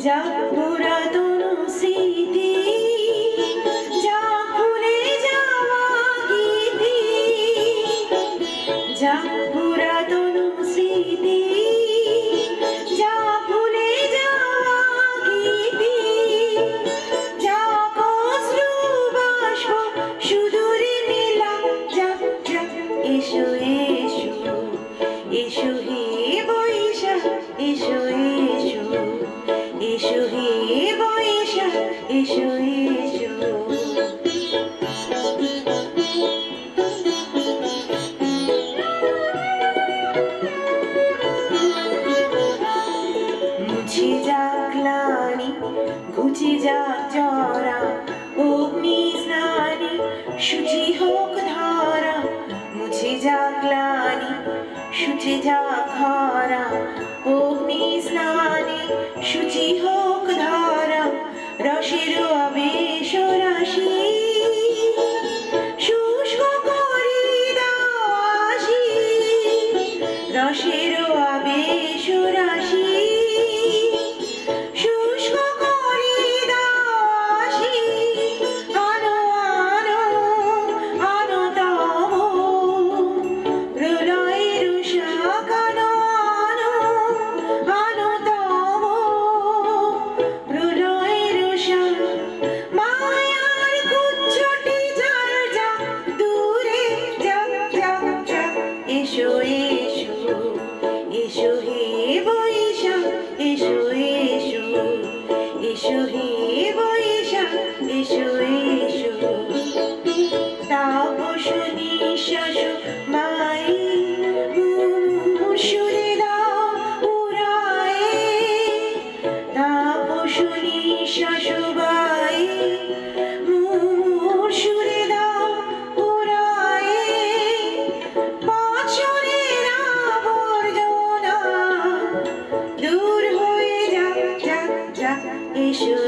যা পুরাতন স্মৃতি, যা ভুলে যাওয়া গীতি, যা পুরাতন স্মৃতি, যা ভুলে যাওয়া গীতি, যা অশ্রু বাষ্প সুদূরে মেলা, যা যা এসো এসো এসো হে বৈশাখ, এসো এসো এসো হে বৈশাখ, এসো এসো। মুছে যাক গ্লানি, ঘুচে যাক জরা, অগ্নি স্নানে শুচি হোক ধারা। মুছে যাক গ্লানি, শুচে যাক ধরা, অগ্নি স্নানে শুচি হোক ধারা। রসের আবেশ রাশি শুষ্ক করে দাও আসি, রসের আবেশ রাশি শুষ্ক করে দাও আসি। আনো আনো আনো তব প্রলয়ের শাক, আনো আনো আনো তব প্রলয়ের শাক। মায়ার কুচ্ছটি ঝাড় যা দূরে, যা যা যা এসো এসো এসো হে বৈশাখ, এসো এসো এসো হে বৈশাখ, এসো এসো। তাপস নিঃশ্বাস মাই সুরে দাও উড়ায়ে, তাপস নিঃশ্বাস বাই সুরে দাও উড়ায়ে। বছরের আবর্জনা দূর হয়ে যাক যাক যাক, এসো